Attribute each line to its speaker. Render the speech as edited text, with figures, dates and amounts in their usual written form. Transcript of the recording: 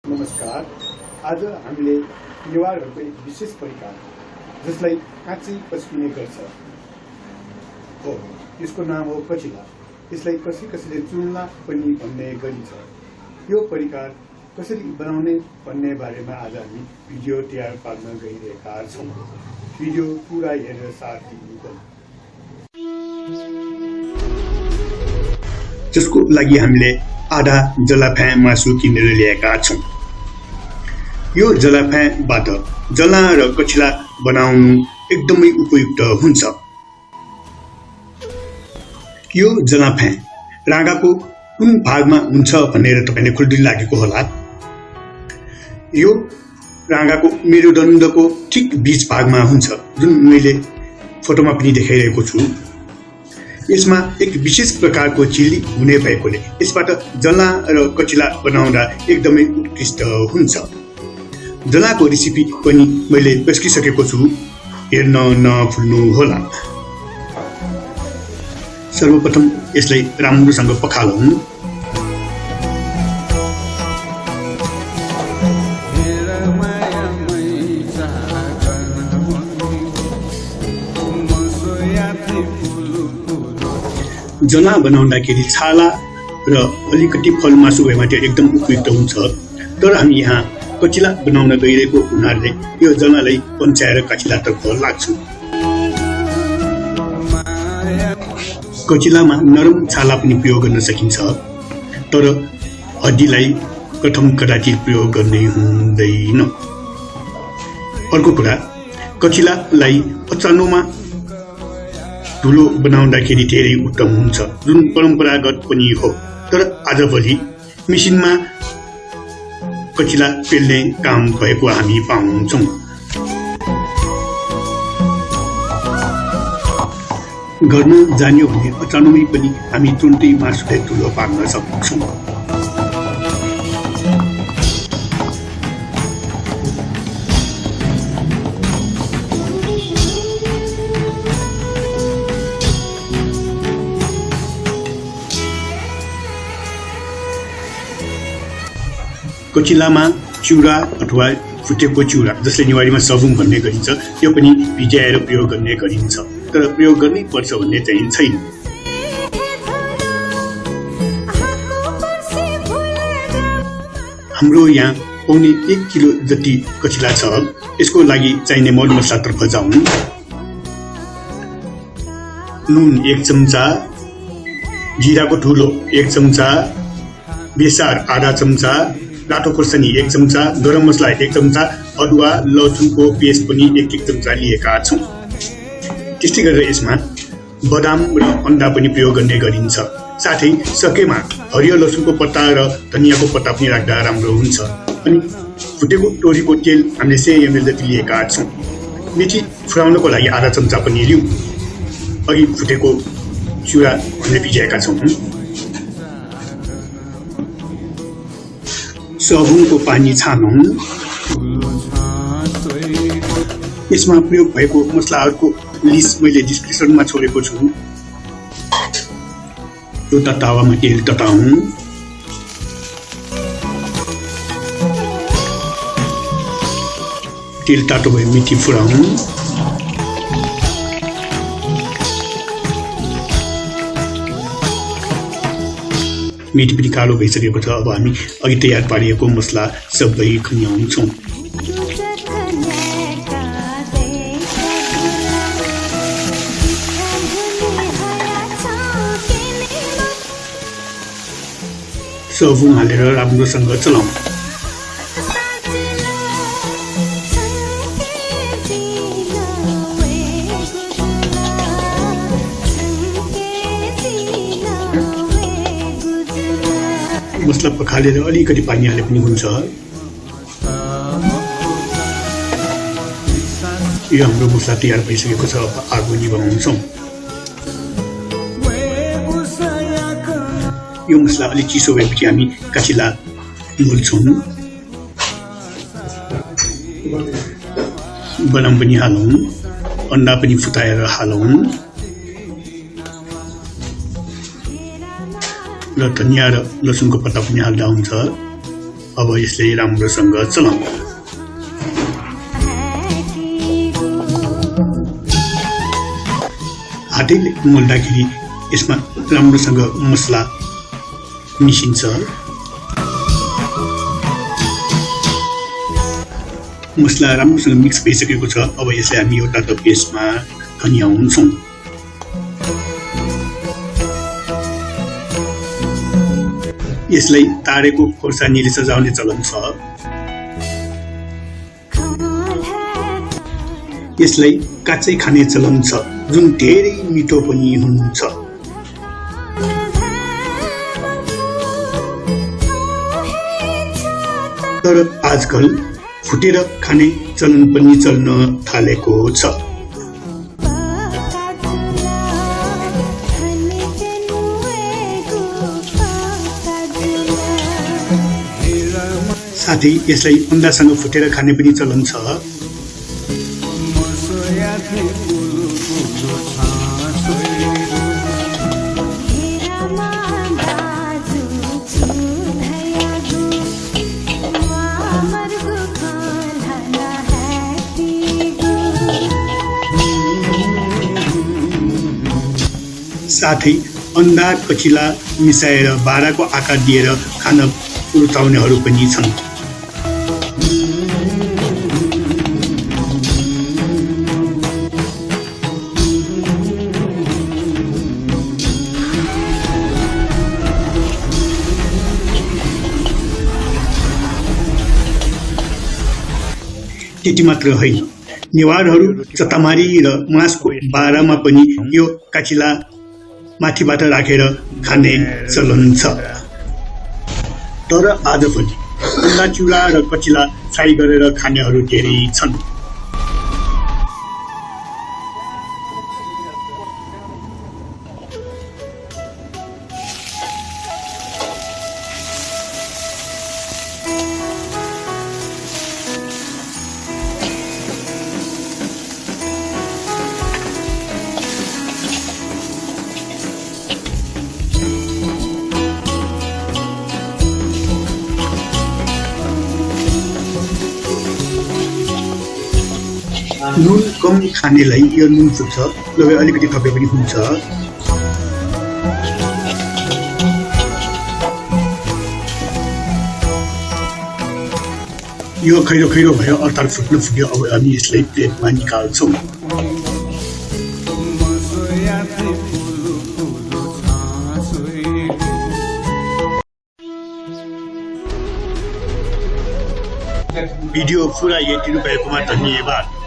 Speaker 1: नमस्कार। आज हामीले नेवारहरूको एक विशेष परिकार जसलाई काँची पस्किने गर्छ हो, यसको नाम हो कचिला। यसलाई कसैले चुन्ला पनि भन्ने गरिन्छ। यो परिकार कसरी बनाउने भन्ने बारेमा आज हामी भिडियो तयार पार्न गइरहेका छौँ। भिडियो पुरा हेरेर साथ दिनुहोला, जसको लागि हामीले आधा जलाफा मासु किनेर ल्याएका छौँ। यो जलाफाबाट जला र कचिला बनाउनु एकदमै उपयुक्त हुन्छ। यो जलाफा राँगाको कुन भागमा हुन्छ भनेर तपाईलाई खुल्दी लागेको होला। यो राँगाको मेरुदण्डको ठिक बीच भागमा हुन्छ, जुन मैले फोटोमा पनि देखाइरहेको छु। यसमा एक विशेष प्रकारको चिली हुने भएकोले यसबाट जला र कचिला बनाउँदा एकदमै उत्कृष्ट हुन्छ। जलाको रेसिपी पनि मैले पस्किसकेको छु, हेर्न नभुल्नु होला। सर्वप्रथम यसलाई राम्रोसँग पखालौं। जला बनाउँदाखेरि छाला र अलिकति फल मासु भएमा त्यो एकदम उपयुक्त हुन्छ। तर हामी यहाँ कचिला बनाउन गइरहेको हुनाले यो जलालाई पन्चाएर कचिलातर्फ लाग्छु। कचिलामा नरम छाला पनि प्रयोग गर्न सकिन्छ, तर हड्डीलाई कठम कदाचित प्रयोग गर्ने हुँदैन। अर्को कुरा, कचिलालाई अचानोमा धुलो बनाउँदाखेरि धेरै उत्तम हुन्छ, जुन परम्परागत पनि हो। तर आजभोलि मेसिनमा कचिला पेल्ने काम भएको हामी पाउँछौँ। गर्न जान्यो भने अचानोमै पनि हामी तुरुन्तै मासुलाई धुलो पार्न सक्छौँ। कचिलामा चिउरा अथवा फुटेको चिउरा, जसले नेवारीमा सबुङ भन्ने गरिन्छ, त्यो पनि भिजाएर प्रयोग गर्ने गरिन्छ। तर प्रयोग गर्नै पर्छ भन्ने चाहिँ छैन। हाम्रो यहाँ पाउने 1 किलो जति कचिला छ। यसको लागि चाहिने मरमसलातर्फ जाउँ। नुन 1 चम्चा, जिराको धुलो 1 चम्चा, बेसार आधा चम्चा, रातो खोर्सानी 1 चम्चा, गरम मसला 1 चम्चा, अदुवा लसुनको पेस्ट पनि 1 चम्चा लिएका छौँ। त्यस्तै गरेर यसमा बदाम र अन्डा पनि प्रयोग गर्ने गरिन्छ। साथै सकेमा हरियो लसुनको पत्ता र धनियाँको पत्ता पनि राख्दा राम्रो हुन्छ। अनि फुटेको तोरीको तेल हामीले 100 ml जति लिएका छौँ। मेथी फुराउनको लागि आधा चम्चा पनि लियौँ। अघि फुटेको चिउरा हामीले भिजाएका छौँ। सबुङको पानी छानौं। यसमा प्रयोग भएको मसलाहरूको लिस्ट मैले डिस्क्रिप्सनमा छोडेको छु। एउटा तावामा तेल तताउँ। तेल तातो भए मेथी फुराउँ। मेथी पनि कालो भइसकेको छ। अब हामी अघि तयार पारिएको मसला सबै खन्याउँछौँ। सबुङ हालेर राम्रोसँग चलाउँ। मसला पखालेर अलिकति पानी हाले पनि हुन्छ। यो हाम्रो मसला तयार भइसकेको छ। अब आगो निभाउँछौँ। यो मसला अलि चिसो भएपछि हामी कचिला मोल्छौँ। बदाम पनि हालौँ, अन्डा पनि फुटाएर हालौँ र धनिया र लसुनको पत्ता पनि हाल्दा हुन्छ। अब यसले राम्रोसँग चलाउँ। हातैले मोल्दाखेरि यसमा राम्रोसँग मसला मिसिन्छ। मसला राम्रोसँग मिक्स भइसकेको छ। अब यसलाई हामी एउटा टपेसमा खन्याउँछौँ। यसलाई तारेको खोर्सानीले सजाउने चलन छ। यसलाई काँचै खाने चलन छ, जुन धेरै मिठो पनि हुन्छ। तर आजकल फुटेर खाने चलन पनि चल्न थालेको छ। साथै यसलाई अन्डासँग फुटेर खाने पनि चलन छ। साथै अन्डा कचिला मिसाएर बाराको आकार दिएर खान रुचाउनेहरू पनि छन्। त्यति मात्र होइन, नेवारहरू चतामारी र मासको बारामा पनि यो काचिला माथिबाट राखेर खाने चलन छ। तर आज पनि अन्डा चिउरा र कचिला फ्राई गरेर खानेहरू धेरै छन्। नुन कम खानेलाई यो नुन चुक्छ, ल अलिकति थपे पनि हुन्छ। यो खैरो खैरो भयो, अर्थात् फुट्न फुट्यो। अब हामी यसलाई प्लेटमा निकाल्छौँ। भिडियो पुरा हेरिदिनु भएकोमा धन्यवाद।